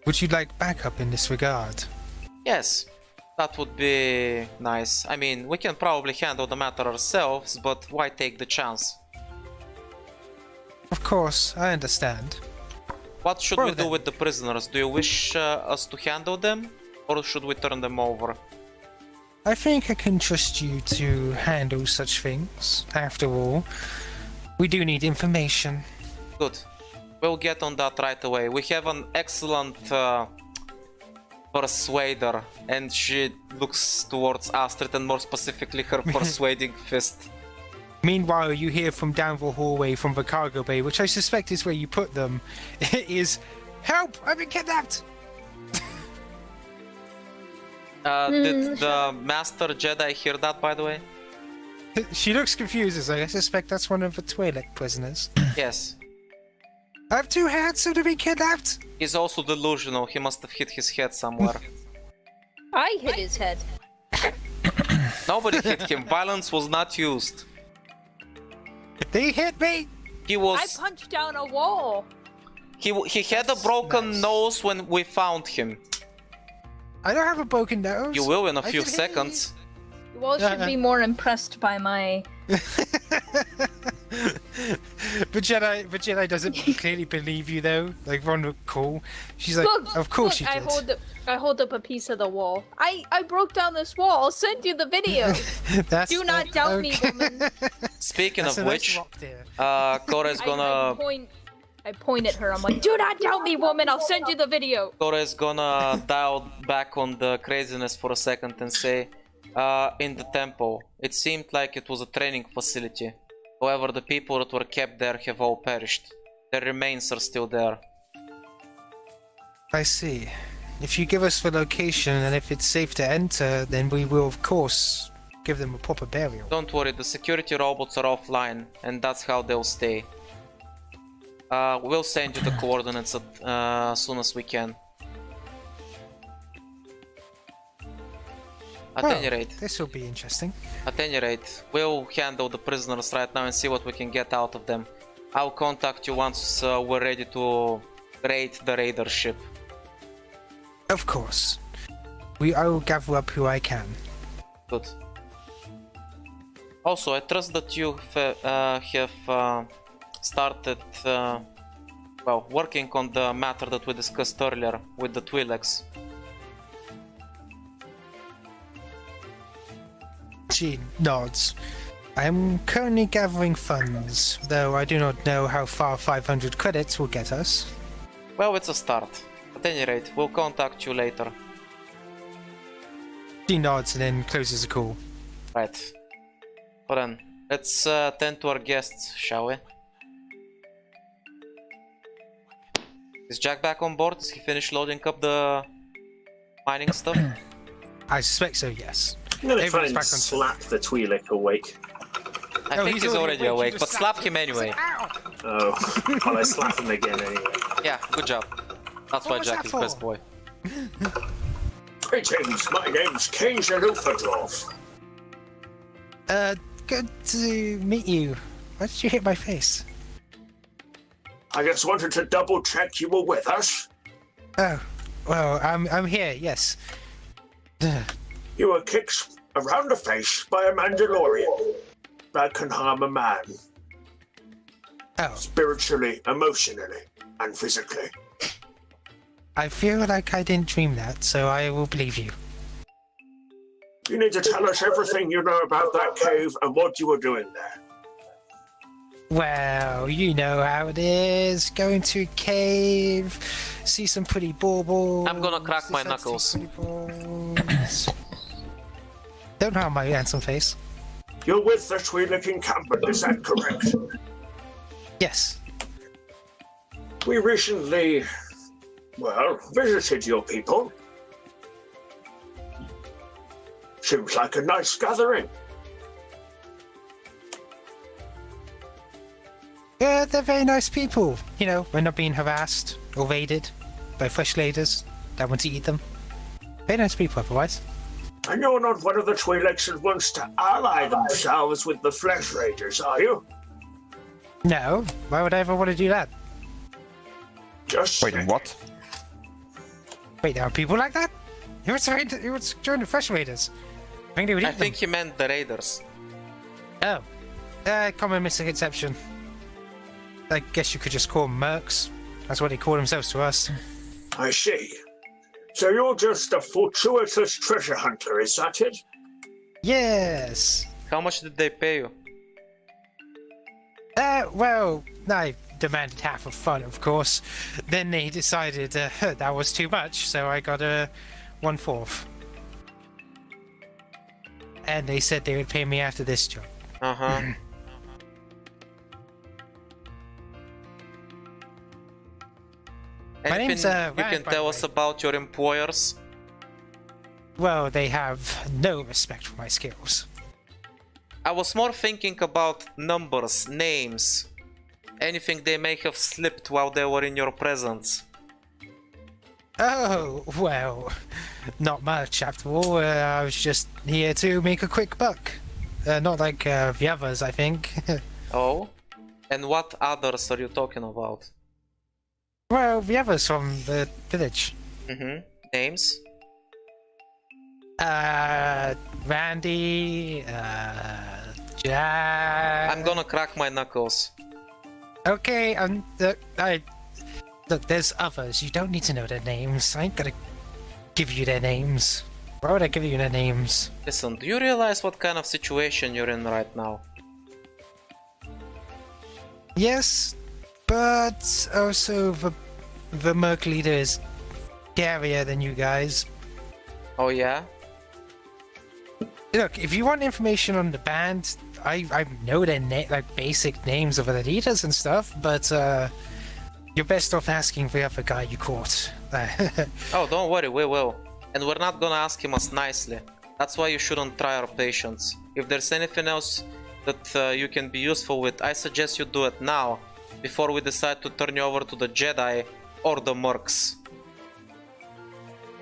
Would you like backup in this regard? Yes, that would be nice. I mean, we can probably handle the matter ourselves, but why take the chance? Of course, I understand. What should we do with the prisoners? Do you wish us to handle them, or should we turn them over? I think I can trust you to handle such things. After all, we do need information. Good. We'll get on that right away. We have an excellent persuader, and she looks towards Astrid and more specifically her persuading fist. Meanwhile, you hear from down the hallway from the cargo bay, which I suspect is where you put them, is, "Help! I've been kidnapped!" Did the Master Jedi hear that, by the way? She looks confused as I suspect that's one of the Twi'lek prisoners. Yes. I have two hands, so to be kidnapped? He's also delusional. He must have hit his head somewhere. I hit his head. Nobody hit him. Violence was not used. They hit me! He was... I punched down a wall. He had a broken nose when we found him. I don't have a broken nose. You will in a few seconds. You all should be more impressed by my... But Jedi doesn't clearly believe you though. Like Ron looked cool. She's like, Look, of course look, you did. I hold up a piece of the wall. I broke down this wall. I'll send you the video. Do not doubt me, woman. Speaking That's of a which, nice rock there. Kora's gonna... I point at her. I'm like, do not doubt me, woman. I'll send you the video. Kora's gonna dial back on the craziness for a second and say, in the temple, it seemed like it was a training facility. However, the people that were kept there have all perished. Their remains are still there. I see. If you give us the location and if it's safe to enter, then we will of course give them a proper burial. Don't worry, the security robots are offline, and that's how they'll stay. We'll send you the coordinates as soon as we can. At any rate, this will be interesting. At any rate, we'll handle the prisoners right now and see what we can get out of them. I'll contact you once we're ready to raid the raider ship. Of course. I will gather up who I can. Good. Also, I trust that you have started well, working on the matter that we discussed earlier with the Twi'leks. She nods. I am currently gathering funds, though I do not know how far 500 credits will get us. Well, it's a start. At any rate, we'll contact you later. She nods and then closes the call. Right. Well then, let's tend to our guests, shall we? Is Jack back on board? Has he finished loading up the mining stuff? I suspect so, yes. I'm gonna try and slap the Twi'lek awake. I think he's already awake, but slap him anyway. Oh, well, I slap him again anyway. Yeah, good job. That's why Jack is best boy. Greetings, my name's Kains and Ulfadorf. Good to meet you. Why did you hit my face? I just wanted to double check you were with us. Oh, well, I'm here, yes. You were kicked around the face by a Mandalorian. That can harm a man. Oh. Spiritually, emotionally, and physically. I feel like I didn't dream that, so I will believe you. You need to tell us everything you know about that cave and what you were doing there. Well, you know how it is. Going to a cave, see some pretty baubles. I'm gonna crack my knuckles. Don't harm my handsome face. You're with the Twi'lek encampment, is that correct? Yes. We recently, well, visited your people. Seems like a nice gathering. Yeah, they're very nice people. You know, we're not being harassed or raided by flesh raiders that want to eat them. Very nice people otherwise. And you're not one of the Twi'leks that wants to ally themselves with the flesh raiders, are you? No, why would I ever want to do that? Just Wait, what? Wait, there are people like that? He was joining the Fresh Raiders. I think they would eat I think he meant the Raiders. them. Oh. Common misconception. I guess you could just call them mercs. That's what they call themselves to us. I see. So you're just a fortuitous treasure hunter, is that it? Yes. How much did they pay you? Well, I demanded half of fun, of course. Then they decided that was too much, so I got a 1/4. And they said they would pay me after this job. Uh-huh. My name's, Anything you Rand, can by tell the us way. about your employers? Well, they have no respect for my skills. I was more thinking about numbers, names, anything they may have slipped while they were in your presence. Oh, well, not much after all. I was just here to make a quick buck. Not like the others, I think. Oh? And what others are you talking about? Well, the others from the village. Mm-hmm. Names? Randy, Jack... I'm gonna crack my knuckles. Okay, Look, there's others. You don't need to know their names. I ain't gonna give you their names. Why would I give you their names? Listen, do you realize what kind of situation you're in right now? Yes, but also the merc leader is scarier than you guys. Oh yeah? Look, if you want information on the band, I know their like basic names of the leaders and stuff, but you're best off asking the other guy you caught. Oh, don't worry, we will. And we're not gonna ask him as nicely. That's why you shouldn't try our patience. If there's anything else that you can be useful with, I suggest you do it now, before we decide to turn you over to the Jedi or the mercs.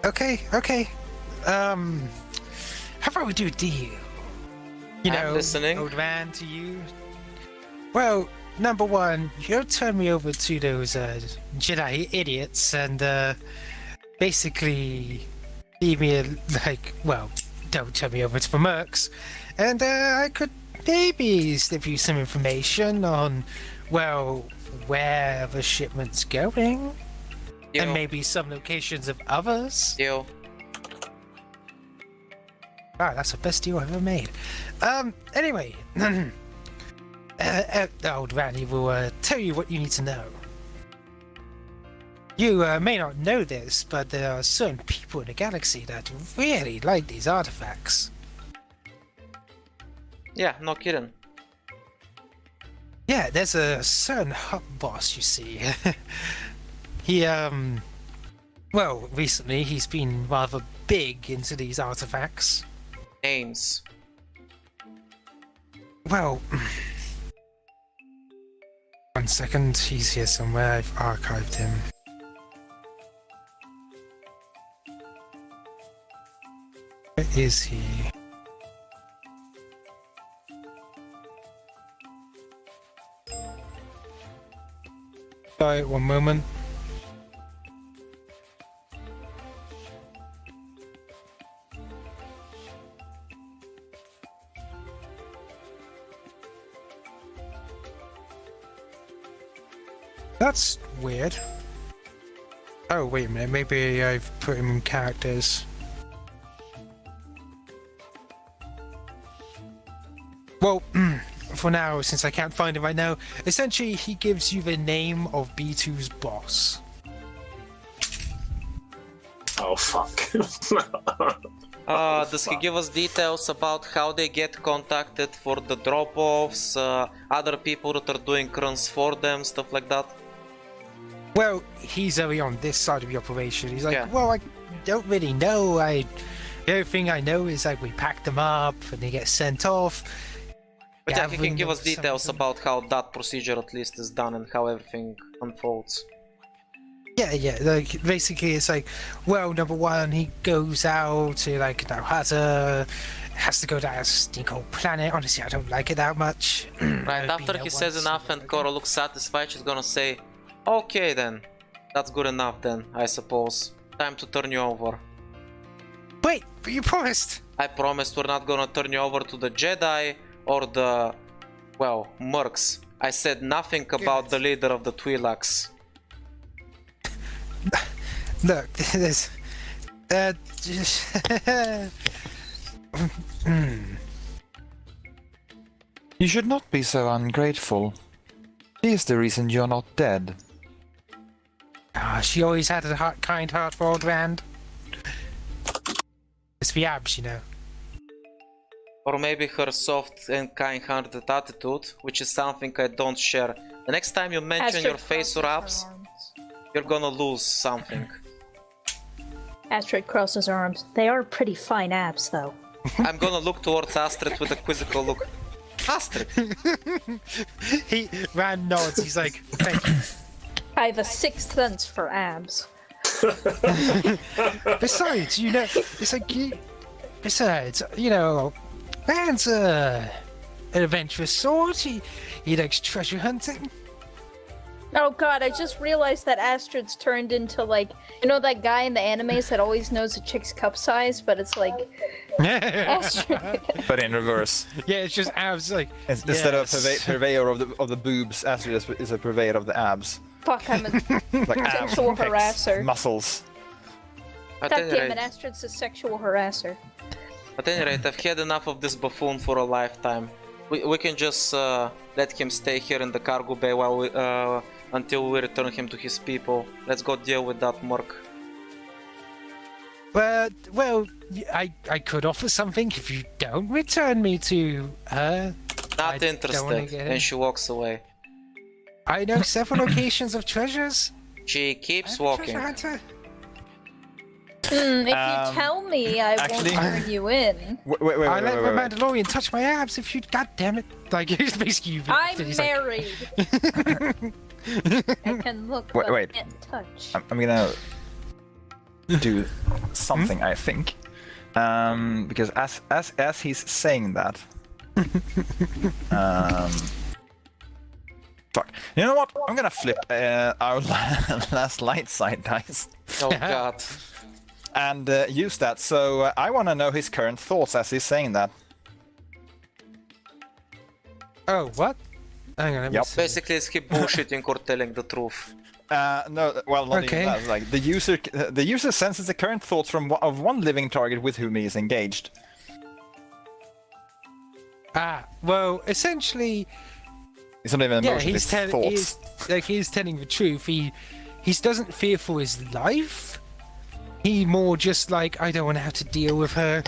Okay. How about we do a deal? You I'm know, listening. old man to you. Well, number one, you turn me over to those Jedi idiots and basically leave me don't turn me over to the mercs, and I could maybe slip you some information on, well, where the shipment's going, and maybe some locations of others. Deal. Wow, that's the best deal I've ever made. Anyway, old Randy will tell you what you need to know. You may not know this, but there are certain people in the galaxy that really like these artifacts. Yeah, no kidding. Yeah, there's a certain hot boss, you see. He, well, recently he's been rather big into these artifacts. Names. Well, one second, he's here somewhere. I've archived him. Where is he? Sorry, one moment. That's weird. Oh, wait a minute. Maybe I've put him in characters. Well, for now, since I can't find him right now, essentially he gives you the name of B2's boss. Oh, fuck. Does he give us details about how they get contacted for the drop-offs, other people that are doing runs for them, stuff like that? Well, he's only on this side of the operation. He's like, Yeah. well, I don't really know. The only thing I know is like we pack them up and they get sent off. But yeah, he gathering can give them us for details something. about how that procedure at least is done and how everything unfolds. Yeah. Like basically, it's like, well, number one, he goes out to like has to go to a stinking planet. Honestly, I don't like it that much. Right, after he says enough and Cora looks satisfied, she's gonna say, okay then, that's good enough then, I suppose. Time to turn you over. Wait, but you promised! I promised we're not gonna turn you over to the Jedi or the... well, Mercs. I said nothing about the leader of the Twi'leks. Look, there's... You should not be so ungrateful. She is the reason you're not dead. She always had a kind heart for old Rand. It's the abs, you know. Or maybe her soft and kind-hearted attitude, which is something I don't share. The next time you mention your face or abs, you're gonna lose something. Astrid crosses her arms. They are pretty fine abs, though. I'm gonna look towards Astrid with a quizzical look. Astrid! Rand nods, he's like, thank you. I have a sixth sense for abs. Besides, you know, it's like, besides, you know, Rand's an adventurous sort. He likes treasure hunting. Oh god, I just realized that Astrid's turned into, like, you know that guy in the animes that always knows a chick's cup size, but it's like Astrid. But in reverse. Yeah, it's just abs, like... Instead of purveyor of the boobs, Astrid is a purveyor of the abs. Fuck, I'm a Like abs, sexual pecs, harasser. muscles. At God any damn it, rate, Astrid's a sexual harasser. at any rate, I've had enough of this buffoon for a lifetime. We can just let him stay here in the cargo bay while we, until we return him to his people. Let's go deal with that merc. Well, I could offer something if you don't return me to her. Not I interested. And she walks away. I know several locations of treasures. She keeps I'm a walking. treasure hunter. If you tell me, I actually- won't turn you in. Wait, I let the Mandalorian touch my abs if you... God damn it. Like, it's basically you. I'm he's like, married. I can look, but Wait. can't touch. I'm gonna do something, I think, because as he's saying that, fuck. You know what? I'm gonna flip our last light side dice Oh god. and use that. So I want to know his current thoughts as he's saying that. Oh, what? Hang on, let me Yep. see. Basically, is he bullshitting or telling the truth? No, well, not Okay. even that. Like the user senses the current thoughts of one living target with whom he is engaged. Well, essentially, It's not even yeah, emotions, he's it's thoughts. he's telling the truth. He doesn't fear for his life. He more just like, I don't want to have to deal with her.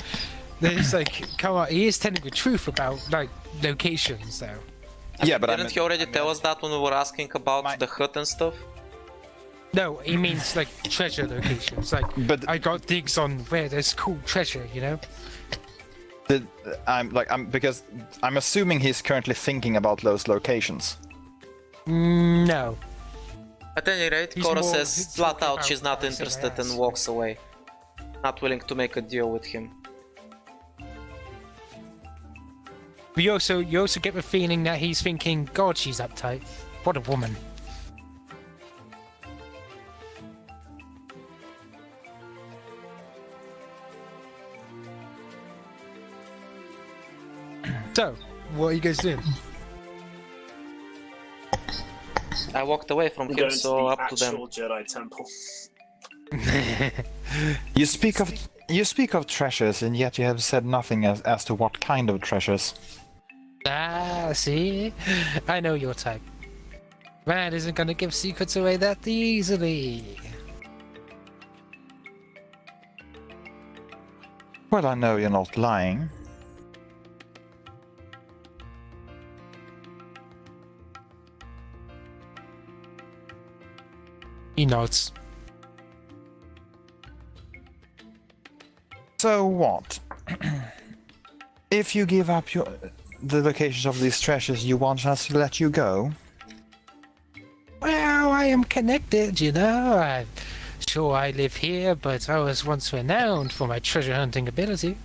There's like, come on, he is telling the truth about like locations though. Yeah, but Didn't he already tell us that when we were asking about the hut and stuff? No, he means like treasure locations. Like, But- I got digs on where there's cool treasure, you know. Because I'm assuming he's currently thinking about those locations. No. At any rate, He's Cora more- says he's flat talking out about she's not passing interested ass. and walks away. Not willing to make a deal with him. But you also get the feeling that he's thinking, God, she's uptight. What a woman. So, what are you guys doing? I walked away from We're him, going so to the up to them. actual Jedi Temple. You speak of treasures, and yet you have said nothing as to what kind of treasures. See? I know your type. Rand isn't gonna give secrets away that easily. Well, I know you're not lying. He nods. So what? If you give up the locations of these treasures, you want us to let you go? Well, I am connected, you know. I'm sure I live here, but I was once renowned for my treasure hunting ability.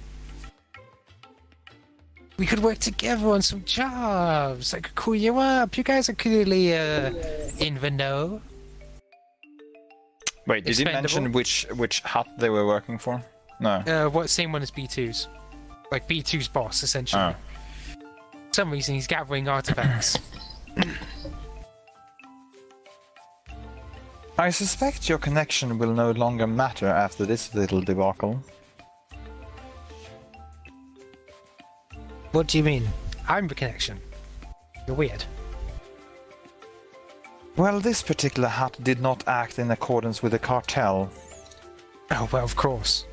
We could work together on some jobs. I could call you up. You guys are clearly in the know. Wait, did you mention which hut they were working for? No. What same one as B2's? Like B2's boss, essentially. Oh. For some reason, he's gathering artifacts. I suspect your connection will no longer matter after this little debacle. What do you mean? I'm the connection. You're weird. Well, this particular hut did not act in accordance with the cartel. Oh, well, of course.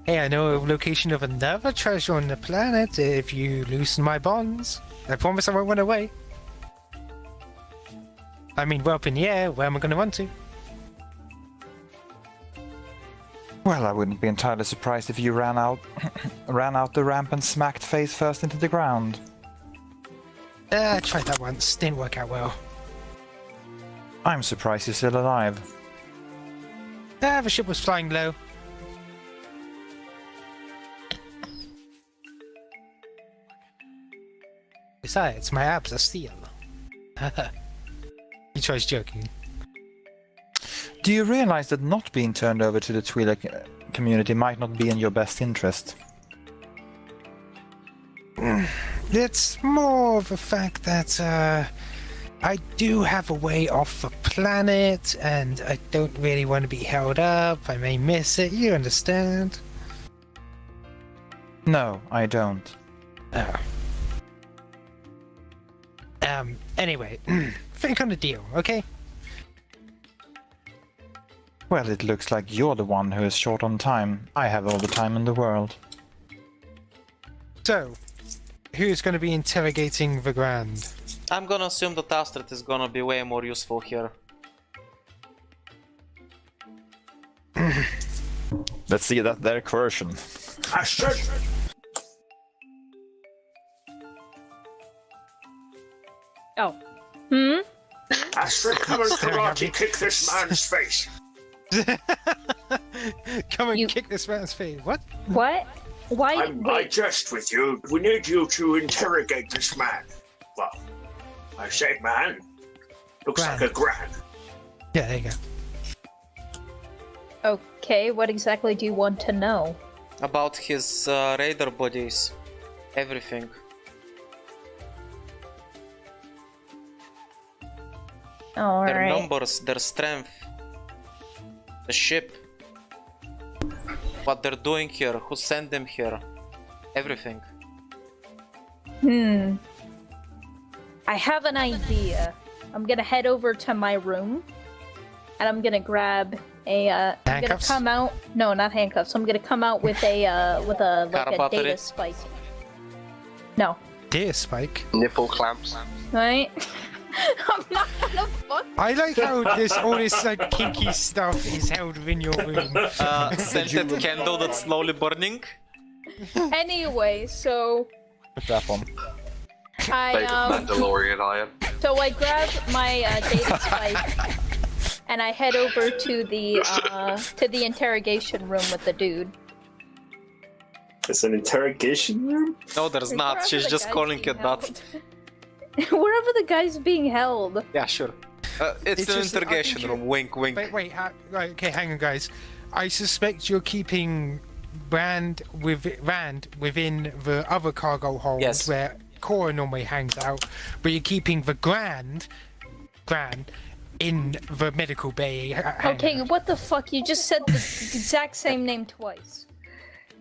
Hey, I know a location of another treasure on the planet if you loosen my bonds. I promise I won't run away. I mean, we're up in the air, where am I going to run to? Well, I wouldn't be entirely surprised if you ran out the ramp and smacked face first into the ground. I tried that once, didn't work out well. I'm surprised you're still alive. The ship was flying low. Besides, my abs are steel. He tries joking. Do you realize that not being turned over to the Twi'lek community might not be in your best interest? It's more of a fact that I do have a way off the planet, and I don't really want to be held up. I may miss it, you understand? No, I don't. Oh. Anyway, think on the deal, okay? Well, it looks like you're the one who is short on time. I have all the time in the world. So, who's going to be interrogating the Grand? I'm gonna assume that Astrid is gonna be way more useful here. Let's see that their coercion. Astrid! Oh. Astrid, come and karate kick this man's face. Come and You- kick this man's face. What? What? Why? I Wait. jest with you. We need you to interrogate this man. Well, I say man. Looks Grand. like a grand. Yeah, there you go. Okay, what exactly do you want to know? About his raider bodies. Everything. Their Alright. numbers, their strength. The ship. What they're doing here, who sent them here. Everything. I have an idea. I'm gonna head over to my room, and I'm gonna grab a. I'm gonna Handcuffs? come out. No, not handcuffs. I'm gonna come out with a like Car a battery? data spike. No, Dear Spike. Nipple clamps. right? I'm not gonna fuck. I like how all this like kinky stuff is held within your room. Scented candle that's slowly burning. Anyway, so That one. Made of Mandalorian iron. So I grab my data spike, and I head over to the interrogation room with the dude. It's an interrogation room? No, there's not. Wherever She's the just guy's calling being it that. held. Wherever the guy's being held. Yeah, sure. It's It's an just that I interrogation think room. Wink, wink. Wait, right, okay, hang on, guys. I suspect you're keeping Rand within the other cargo hold Yes. where Cora normally hangs out, but you're keeping the Grand in the medical bay. Okay, what the fuck? You just said the exact same name twice.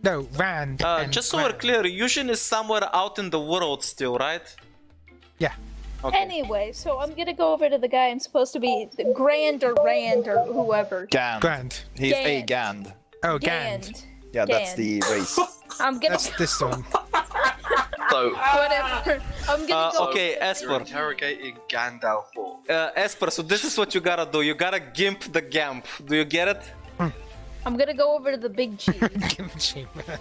No, Rand. and Just so we're Grand. clear, Yushin is somewhere out in the world still, right? Yeah. Okay. Anyway, so I'm gonna go over to the guy I'm supposed to be, the Grand or Rand or whoever. Gand. Grand. He's a Gand. Gand. Oh, Gand. Gand. Yeah, that's Gand. the race. I'm gonna That's this one. So, whatever. I'm gonna go. Okay, you're Esper. interrogating Gandalf for. Esper, so this is what you gotta do. You gotta gimp the gamp. Do you get it? I'm gonna go over to the big G.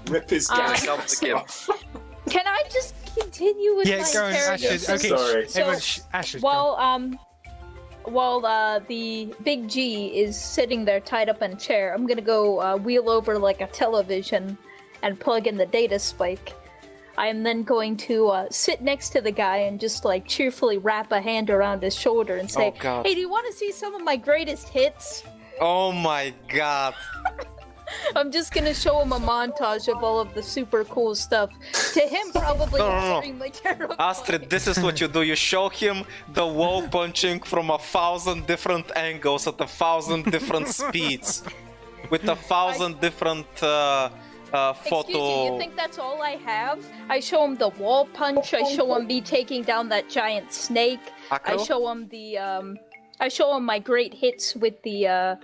Rip his Uh, gas. Help the gimp. Can I just continue with Yeah, my go on, Astrid. interrogation? Okay, Sorry. everyone, So, Astrid, go. While the big G is sitting there tied up in a chair, I'm gonna go wheel over like a television and plug in the data spike. I'm then going to sit next to the guy and just like cheerfully wrap a hand around his shoulder and say, Oh, God. "Hey, do you want to see some of my greatest hits?" Oh my god. I'm just gonna show him a montage of all of the super cool stuff. To him, probably No. extremely terrible. Astrid, this is what you do. You show him the wall punching from 1,000 different angles at 1,000 different speeds. With 1,000 different Excuse you, you think that's all I have? I show him the wall punch, I show him me taking down that giant snake, I Acro? show him I show him my great hits with the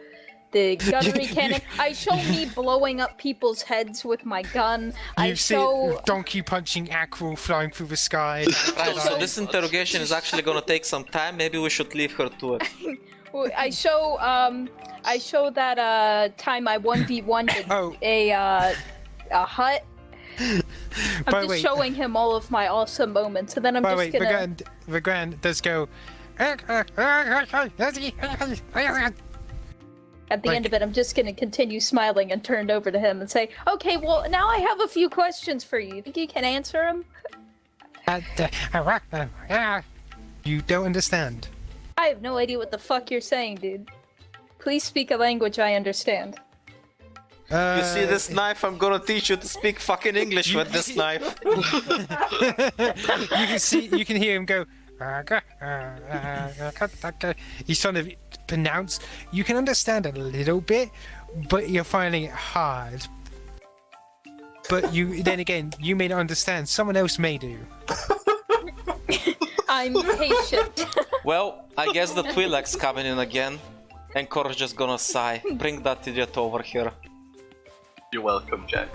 gunnery cannon. I show me blowing up people's heads with my gun. I You've seen show donkey punching Acro flying through the sky. Right, so this interrogation is actually gonna take some time. Maybe we should leave her to it. I show that time I 1v1'd Oh. a hut. I'm By just the way, showing him all of my awesome moments, and then I'm by the just way, gonna. the Grand does go. At the end of it, I'm just gonna continue smiling and turn over to him and say, "Okay, well, now I have a few questions for you. Think you can answer them?" You don't understand. I have no idea what the fuck you're saying, dude. Please speak a language I understand. You see this knife? I'm gonna teach you to speak fucking English with this knife. You can hear him go. He's trying to pronounce. You can understand a little bit, but you're finding it hard. But then again, you may not understand. Someone else may do. I'm patient. Well, I guess the Twi'lek's coming in again. And Korax just gonna sigh. Bring that idiot over here. You're welcome, Jack.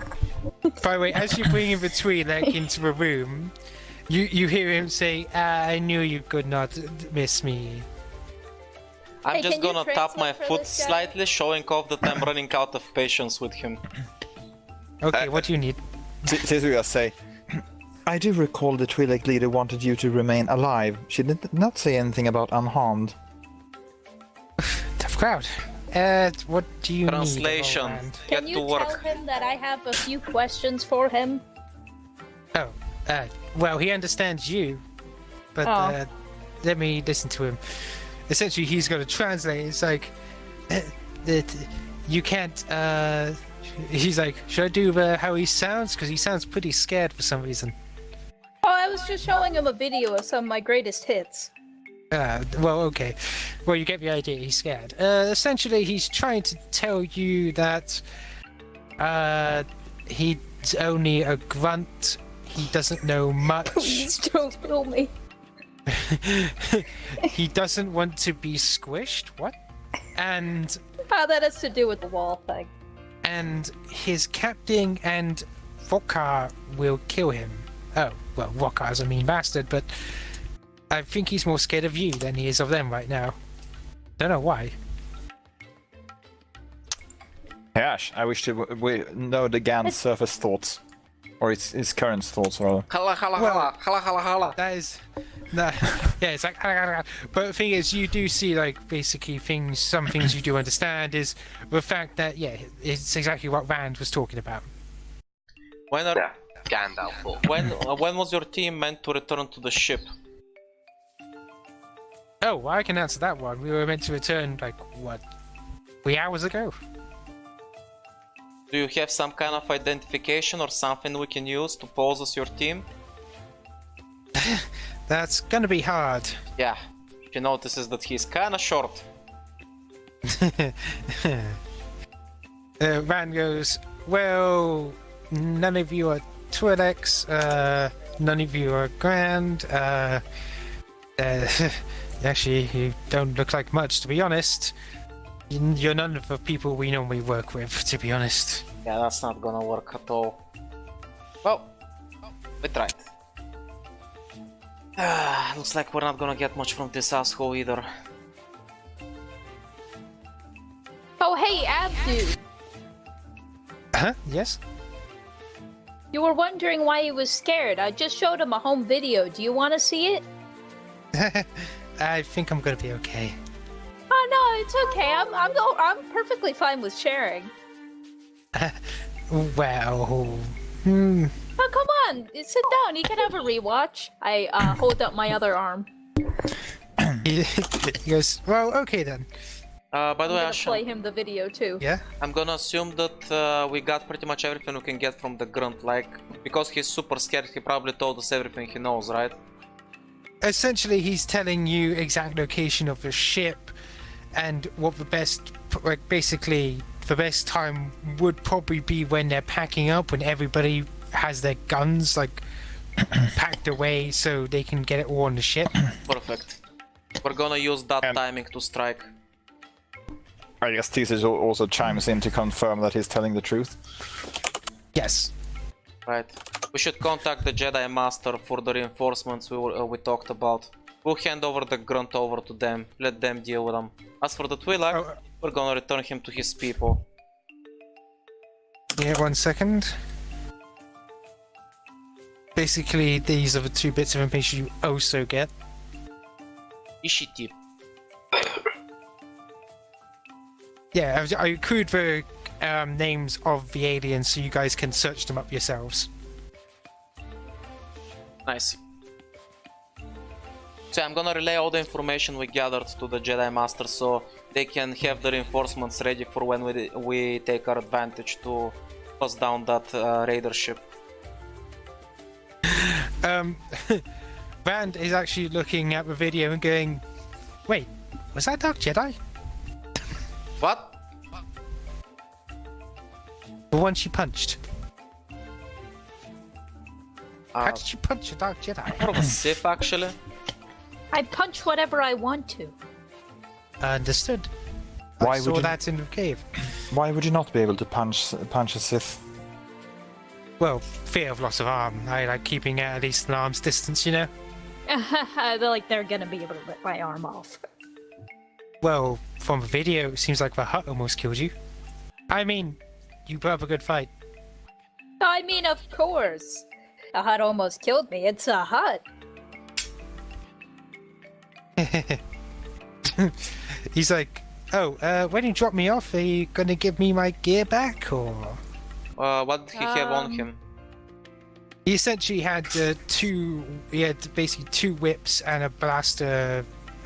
By the way, as you bring the Twi'lek into the room, you hear him say, "I knew you could not miss me." I'm Hey, just can you gonna tap my translate for foot this guy? slightly, showing off that I'm running out of patience with him. Okay, what do you need? Tetsuya say, I do recall the Twi'lek leader wanted you to remain alive. She did not say anything about unharmed. Tough crowd. What do you Translation. need? Roland? Get Can to you tell work. him that I have a few questions for him? Oh, well, he understands you, but Oh. let me listen to him. Essentially, he's going to translate. It's like that you can't. He's like, should I do how he sounds? Because he sounds pretty scared for some reason. Oh, I was just showing him a video of some of my greatest hits. Well, okay. Well, you get the idea. He's scared. Essentially, he's trying to tell you that he's only a grunt. He doesn't know much. Please don't kill me. He doesn't want to be squished. What? And That has to do with the wall thing. his captain and Vokar will kill him. Oh, well, Vokar's a mean bastard, but I think he's more scared of you than he is of them right now. Don't know why. Gosh, I wish to know the Gans surface thoughts. Or his current thoughts, rather. Hala hala Well- hala, hala hala hala. That is, yeah, it's like. But the thing is, you do see like basically things. Some things you do understand is the fact that it's exactly what Rand was talking about. When are, Yeah, Gandalf thought. when was your team meant to return to the ship? Oh, well, I can answer that one. We were meant to return like what, 3 hours ago. Do you have some kind of identification or something we can use to pose as your team? That's gonna be hard. Yeah, she notices that he's kinda short. Rand goes, well, none of you are Twi'leks, none of you are Grand, actually, you don't look like much, to be honest. You're none of the people we normally work with, to be honest. Yeah, that's not gonna work at all. Well, we tried. Looks like we're not gonna get much from this asshole either. Oh, hey, Abdu. Huh? Yes? You were wondering why he was scared. I just showed him a home video. Do you want to see it? I think I'm gonna be okay. Oh no, it's okay. I'm perfectly fine with sharing. Well, Oh, come on! Sit down, you can have a rewatch. I hold up my other arm. He goes, well, okay then. By the I'm way, gonna Ashen, play him the video too. Yeah? I'm gonna assume that we got pretty much everything we can get from the grunt, like, because he's super scared, he probably told us everything he knows, right? Essentially, he's telling you exact location of the ship and what the best, like, basically, the best time would probably be when they're packing up, when everybody has their guns, like, packed away so they can get it all on the ship. Perfect. We're gonna use that timing to strike. I guess Thesis also chimes in to confirm that he's telling the truth. Yes. Right. We should contact the Jedi Master for the reinforcements we talked about. We'll hand over the grunt over to them, let them deal with them. As for the Twi'lek, we're gonna return him to his people. Yeah, 1 second. Basically, these are the 2 bits of information you also get. Fishy tip. Yeah, I include the names of the aliens so you guys can search them up yourselves. Nice. So I'm gonna relay all the information we gathered to the Jedi Master so they can have the reinforcements ready for when we take our advantage to bust down that raider ship. Rand is actually looking at the video and going, wait, was that Dark Jedi? What? The one she punched. How Uh, did you punch a Dark Jedi? from a Sith, actually. I punch whatever I want to. Understood. Why I would saw you- that in the cave. Why would you not be able to punch a Sith? Well, fear of loss of arm. I like keeping it at least an arm's distance, you know? They're gonna be able to rip my arm off. Well, from the video, it seems like the hut almost killed you. I mean, you put up a good fight. I mean, of course. The hut almost killed me. It's a hut. He's like, oh, when you drop me off, are you gonna give me my gear back, or...? What did he have on him? He essentially had he had basically 2 whips and a blaster,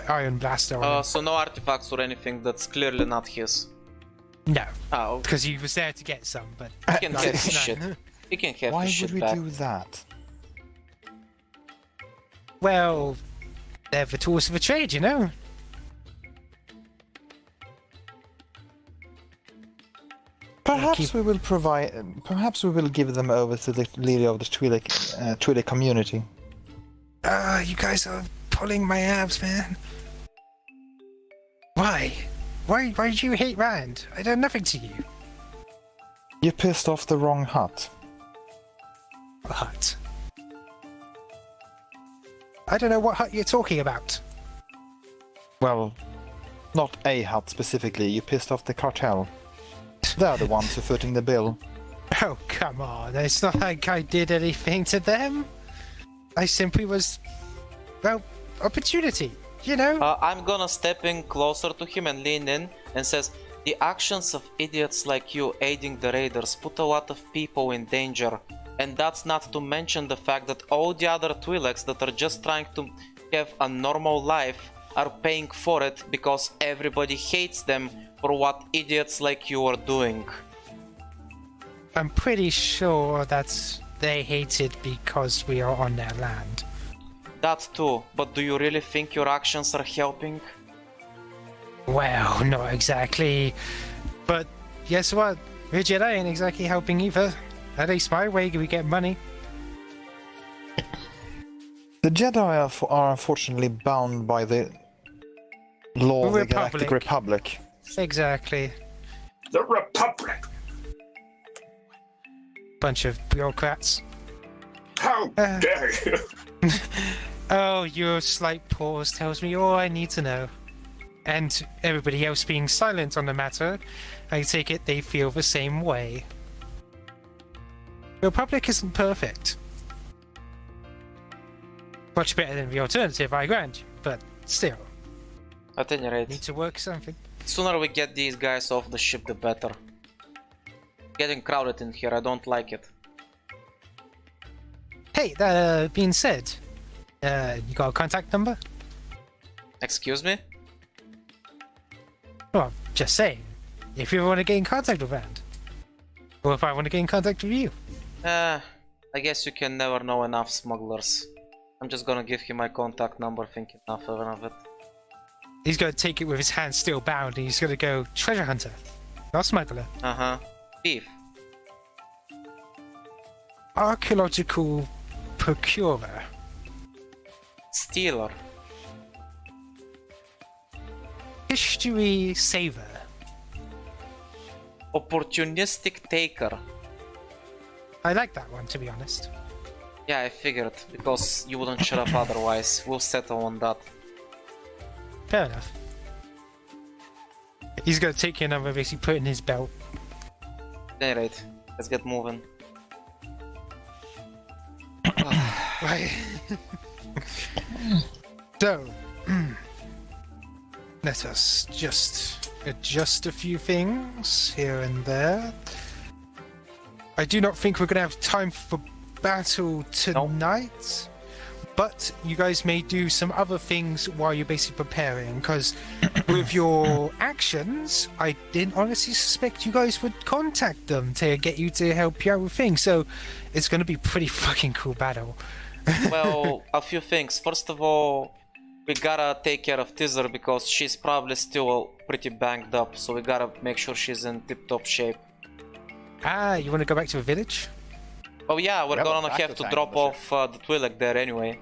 iron blaster on him. So no artifacts or anything that's clearly not his. No, Oh, because he was there to get some, but... he can have his shit. He can have Why his shit would we back. do that? Well, they're the tools of the trade, you know? Perhaps we will provide. Perhaps we will give them over to the leader of the Twi'lek community. You guys are pulling my abs, man. Why? Why did you hate Rand? I done nothing to you. You pissed off the wrong hut. The hut. I don't know what hut you're talking about. Well, not a hut specifically. You pissed off the cartel. They're the ones who footing the bill. Oh, come on. It's not like I did anything to them. I simply was... well, opportunity, you know? I'm gonna step in closer to him and lean in and says, the actions of idiots like you aiding the raiders put a lot of people in danger. And that's not to mention the fact that all the other Twi'leks that are just trying to have a normal life are paying for it because everybody hates them for what idiots like you are doing. I'm pretty sure that they hate it because we are on their land. That too, but do you really think your actions are helping? Well, not exactly. But guess what? The Jedi ain't exactly helping either. At least my way, we get money. The Jedi are unfortunately bound by the law of the Galactic Republic. Exactly. The Republic! Bunch of bureaucrats. How dare you! Oh, your slight pause tells me all I need to know. And everybody else being silent on the matter, I take it they feel the same way. The Republic isn't perfect. Much better than the alternative, I grant you, but still, At any rate, need to work something. sooner we get these guys off the ship, the better. Getting crowded in here, I don't like it. Hey, that being said, you got a contact number? Excuse me? Well, just saying. If you want to get in contact with Rand. Or if I want to get in contact with you. I guess you can never know enough smugglers. I'm just gonna give him my contact number, thinking nothing of it. He's going to take it with his hands still bound and he's going to go treasure hunter. Not smuggler. Uh-huh. Thief. Archaeological procurer. Stealer. History saver. Opportunistic taker. I like that one, to be honest. Yeah, I figured, because you wouldn't shut up otherwise. We'll settle on that. Fair enough. He's going to take your number, basically put it in his belt. At any rate, let's get moving. Right. So, let us just adjust a few things here and there. I do not think we're going to have time for battle tonight, but you guys may do some other things while you're basically preparing, because with your actions, I didn't honestly suspect you guys would contact them to get you to help you out with things, so it's going to be pretty fucking cool battle. Well, a few things. First of all, we gotta take care of Teaser because she's probably still pretty banged up, so we gotta make sure she's in tip-top shape. Ah, you want to go back to the village? Oh yeah, we're Yeah, but gonna back have to to tank drop the off the Twi'lek there anyway.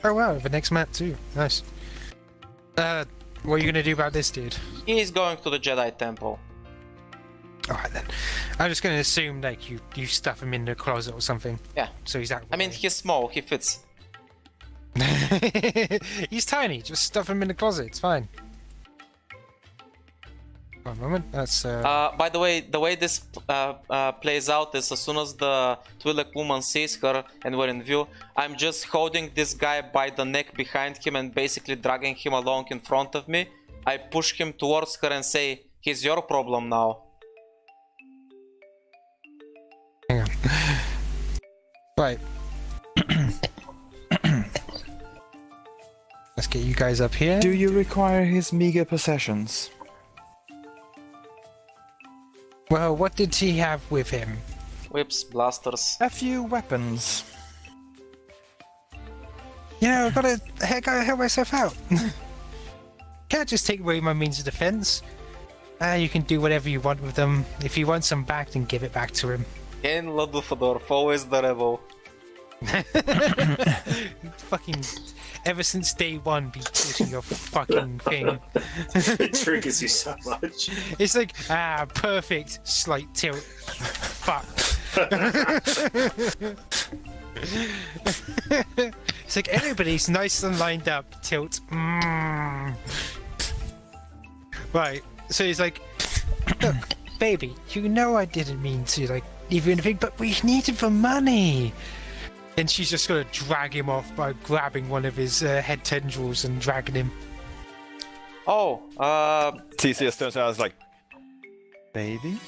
Oh wow, the next map too. Nice. What are you going to do about this dude? He's going to the Jedi Temple. Alright then. I'm just going to assume like you stuff him in the closet or something. Yeah. So he's out. I mean, he's small, he fits. He's tiny. Just stuff him in the closet. It's fine. One moment. That's By the way this plays out is as soon as the Twi'lek woman sees her and we're in view, I'm just holding this guy by the neck behind him and basically dragging him along in front of me. I push him towards her and say, he's your problem now. hang on. Right. Let's get you guys up here. Do you require his meager possessions? Well, what did he have with him? Whips, blasters. A few weapons. You know, gotta help myself out. Can't just take away my means of defense. You can do whatever you want with them. If he wants them back, then give it back to him. Kain Ladufador, always the rebel. Fucking, ever since day one, be tilting your fucking thing. It triggers you so much. It's like, perfect, slight tilt. Fuck. It's like everybody's nice and lined up. Tilt. Right. So he's like, look, baby, you know I didn't mean to like leave you anything, but we needed the money. And she's just gonna drag him off by grabbing one of his head tendrils and dragging him. Oh, TCS turns around and is like, baby?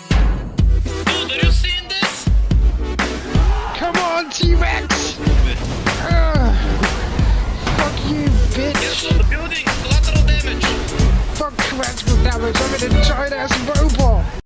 Dude, are you seeing this? Come on, T-Rex! Fuck you, bitch! Yes, on the building, collateral damage. Fuck collateral damage, I'm an giant ass robot!